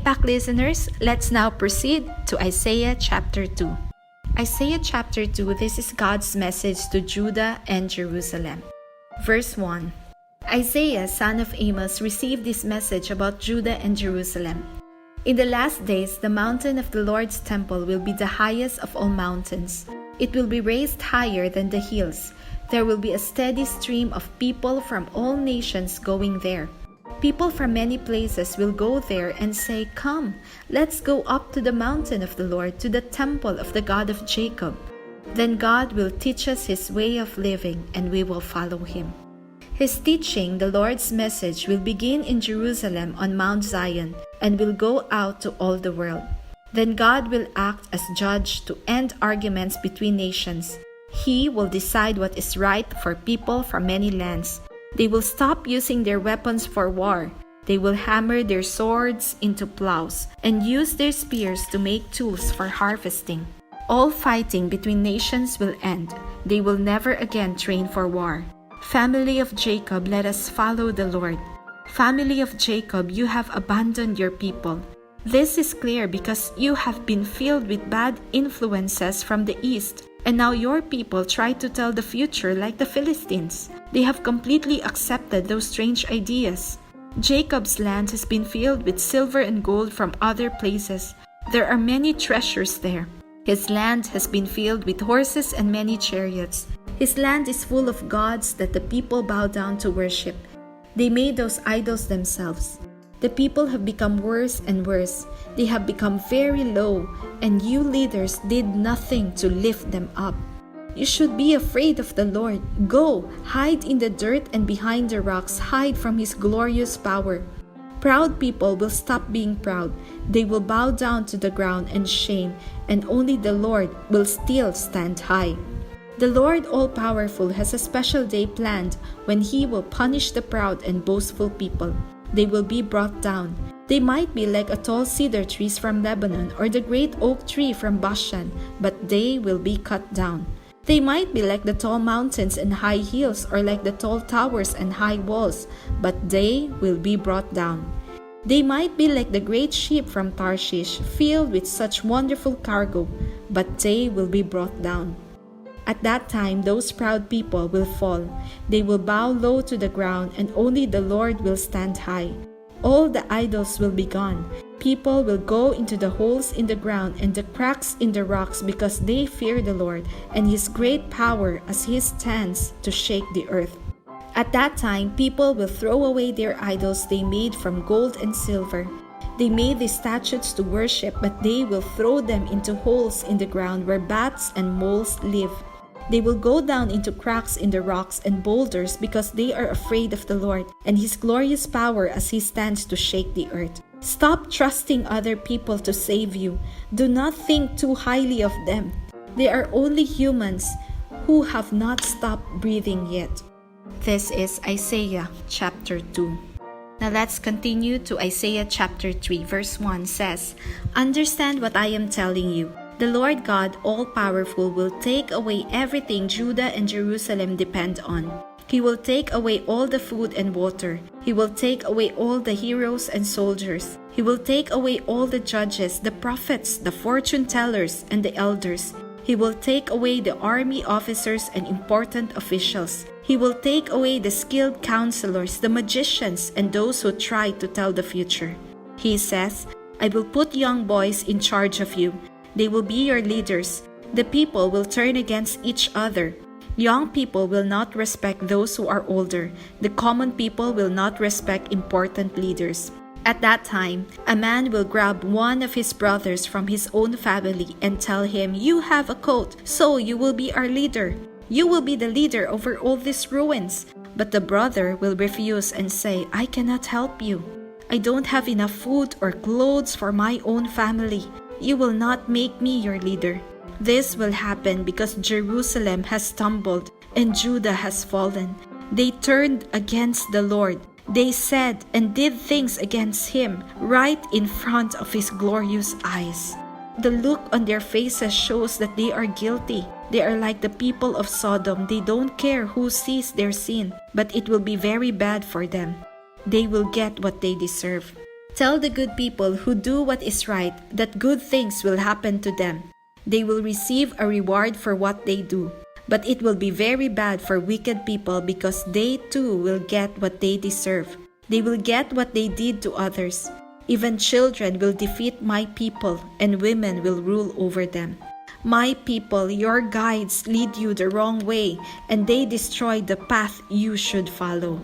Pack listeners, let's now proceed to Isaiah chapter 2. Isaiah chapter 2, this is God's message to Judah and Jerusalem. Verse 1. Isaiah, son of Amos, received this message about Judah and Jerusalem. In the last days, the mountain of the Lord's temple will be the highest of all mountains. It will be raised higher than the hills. There will be a steady stream of people from all nations going there. People from many places will go there and say, "Come, let's go up to the mountain of the Lord, to the temple of the God of Jacob." Then God will teach us His way of living, and we will follow Him. His teaching, the Lord's message, will begin in Jerusalem on Mount Zion and will go out to all the world. Then God will act as judge to end arguments between nations. He will decide what is right for people from many lands. They will stop using their weapons for war. They will hammer their swords into plows and use their spears to make tools for harvesting. All fighting between nations will end. They will never again train for war. Family of Jacob, let us follow the Lord. Family of Jacob, you have abandoned your people. This is clear because you have been filled with bad influences from the east, and now your people try to tell the future like the Philistines. They have completely accepted those strange ideas. Jacob's land has been filled with silver and gold from other places. There are many treasures there. His land has been filled with horses and many chariots. His land is full of gods that the people bow down to worship. They made those idols themselves. The people have become worse and worse. They have become very low, and you leaders did nothing to lift them up. You should be afraid of the Lord. Go, hide in the dirt and behind the rocks. Hide from His glorious power. Proud people will stop being proud. They will bow down to the ground in shame, and only the Lord will still stand high. The Lord all-powerful has a special day planned when He will punish the proud and boastful people. They will be brought down. They might be like a tall cedar trees from Lebanon or the great oak tree from Bashan, but they will be cut down. They might be like the tall mountains and high hills or like the tall towers and high walls, but they will be brought down. They might be like the great ship from Tarshish, filled with such wonderful cargo, but they will be brought down. At that time, those proud people will fall. They will bow low to the ground, and only the Lord will stand high. All the idols will be gone. People will go into the holes in the ground and the cracks in the rocks because they fear the Lord and His great power as He stands to shake the earth. At that time, people will throw away their idols they made from gold and silver. They made these statues to worship, but they will throw them into holes in the ground where bats and moles live. They will go down into cracks in the rocks and boulders because they are afraid of the Lord and His glorious power as He stands to shake the earth. Stop trusting other people to save you. Do not think too highly of them. They are only humans who have not stopped breathing yet. This is Isaiah chapter 2. Now let's continue to Isaiah chapter 3. Verse 1 says, "Understand what I am telling you. The Lord God all-powerful will take away everything Judah and Jerusalem depend on. He will take away all the food and water. He will take away all the heroes and soldiers. He will take away all the judges, the prophets, the fortune tellers, and the elders. He will take away the army officers and important officials. He will take away the skilled counselors, the magicians, and those who try to tell the future. He says, I will put young boys in charge of you. They will be your leaders. The people will turn against each other. Young people will not respect those who are older. The common people will not respect important leaders. At that time, a man will grab one of his brothers from his own family and tell him, You have a coat, so you will be our leader. You will be the leader over all these ruins. But the brother will refuse and say, I cannot help you. I don't have enough food or clothes for my own family. You will not make me your leader. This will happen because Jerusalem has stumbled and Judah has fallen. They turned against the Lord. They said and did things against Him right in front of His glorious eyes. The look on their faces shows that they are guilty. They are like the people of Sodom. They don't care who sees their sin, but it will be very bad for them. They will get what they deserve. Tell the good people who do what is right that good things will happen to them. They will receive a reward for what they do. But it will be very bad for wicked people because they too will get what they deserve. They will get what they did to others. Even children will defeat my people, and women will rule over them. My people, your guides lead you the wrong way, and they destroy the path you should follow.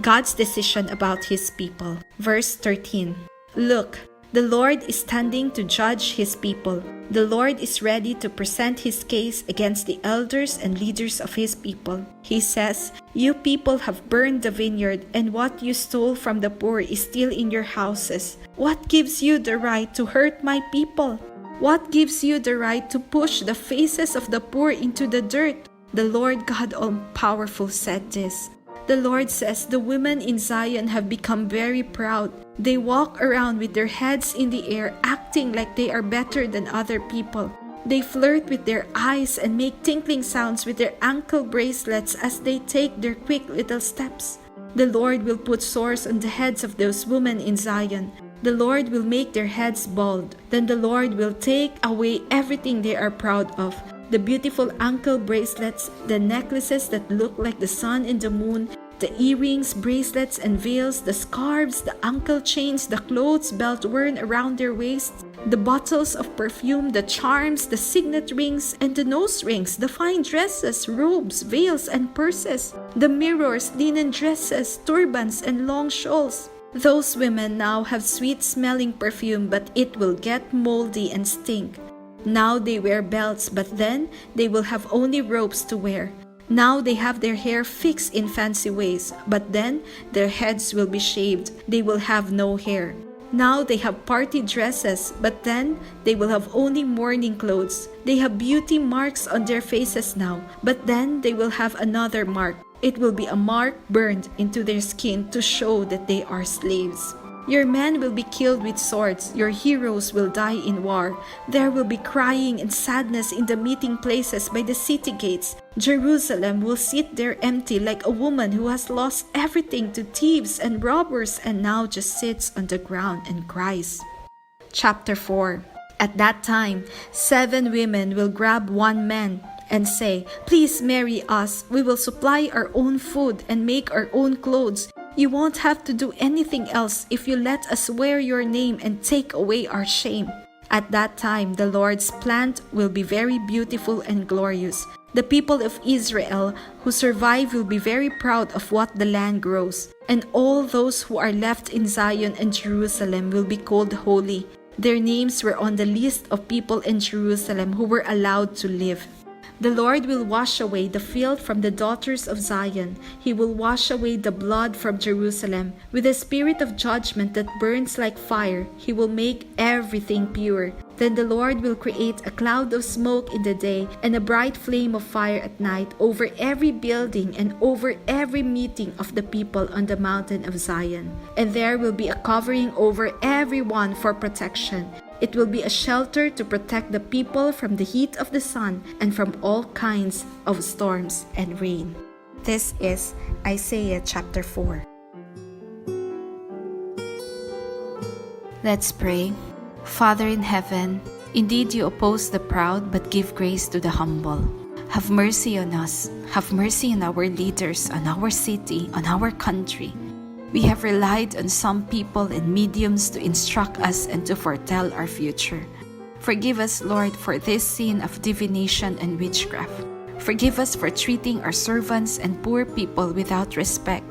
God's decision about His people. Verse 13. Look, the Lord is standing to judge His people. The Lord is ready to present His case against the elders and leaders of His people. He says, "You people have burned the vineyard, and what you stole from the poor is still in your houses. What gives you the right to hurt my people? What gives you the right to push the faces of the poor into the dirt?" The Lord God All-Powerful said this. The Lord says, the women in Zion have become very proud. They walk around with their heads in the air, acting like they are better than other people. They flirt with their eyes and make tinkling sounds with their ankle bracelets as they take their quick little steps. The Lord will put sores on the heads of those women in Zion. The Lord will make their heads bald. Then the Lord will take away everything they are proud of. The beautiful ankle bracelets, the necklaces that look like the sun and the moon, the earrings, bracelets, and veils, the scarves, the ankle chains, the clothes belt worn around their waists, the bottles of perfume, the charms, the signet rings, and the nose rings, the fine dresses, robes, veils, and purses, the mirrors, linen dresses, turbans, and long shawls. Those women now have sweet-smelling perfume, but it will get moldy and stink. Now they wear belts, but then they will have only robes to wear. Now they have their hair fixed in fancy ways, but then their heads will be shaved. They will have no hair. Now they have party dresses, but then they will have only mourning clothes. They have beauty marks on their faces now, but then they will have another mark. It will be a mark burned into their skin to show that they are slaves. Your men will be killed with swords. Your heroes will die in war. There will be crying and sadness in the meeting places by the city gates. Jerusalem will sit there empty like a woman who has lost everything to thieves and robbers and now just sits on the ground and cries. Chapter 4. At that time, 7 women will grab one man and say, "Please marry us. We will supply our own food and make our own clothes. You won't have to do anything else if you let us wear your name and take away our shame." At that time, the Lord's plant will be very beautiful and glorious. The people of Israel who survive will be very proud of what the land grows. And all those who are left in Zion and Jerusalem will be called holy. Their names were on the list of people in Jerusalem who were allowed to live. The Lord will wash away the filth from the daughters of Zion. He will wash away the blood from Jerusalem. With a spirit of judgment that burns like fire, He will make everything pure. Then the Lord will create a cloud of smoke in the day and a bright flame of fire at night over every building and over every meeting of the people on the mountain of Zion. And there will be a covering over everyone for protection. It will be a shelter to protect the people from the heat of the sun and from all kinds of storms and rain. This is Isaiah chapter 4. Let's pray. Father in heaven, indeed you oppose the proud but give grace to the humble. Have mercy on us. Have mercy on our leaders, on our city, on our country. We have relied on some people and mediums to instruct us and to foretell our future. Forgive us, Lord, for this sin of divination and witchcraft. Forgive us for treating our servants and poor people without respect.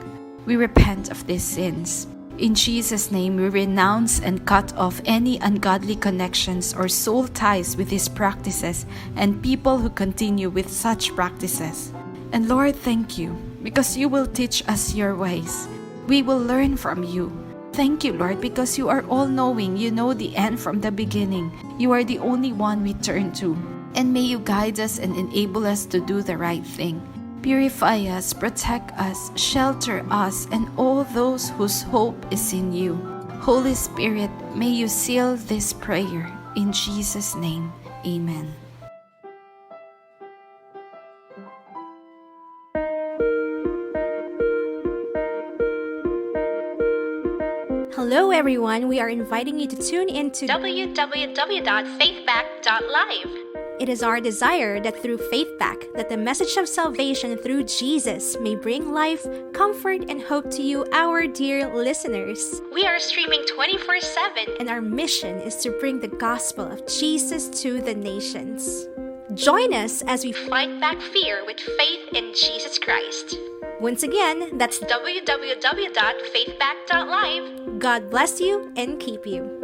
We repent of these sins. In Jesus' name, we renounce and cut off any ungodly connections or soul ties with these practices and people who continue with such practices. And Lord, thank you, because you will teach us your ways. We will learn from you. Thank you, Lord, because you are all-knowing. You know the end from the beginning. You are the only one we turn to. And may you guide us and enable us to do the right thing. Purify us, protect us, shelter us, and all those whose hope is in you. Holy Spirit, may you seal this prayer. In Jesus' name, amen. Hello everyone, we are inviting you to tune into www.faithback.live. It is our desire that through FaithBack, that the message of salvation through Jesus may bring life, comfort, and hope to you, our dear listeners. We are streaming 24/7, And our mission is to bring the gospel of Jesus to the nations. Join us as we fight back fear with faith in Jesus Christ. Once again, that's www.faithback.live. God bless you and keep you.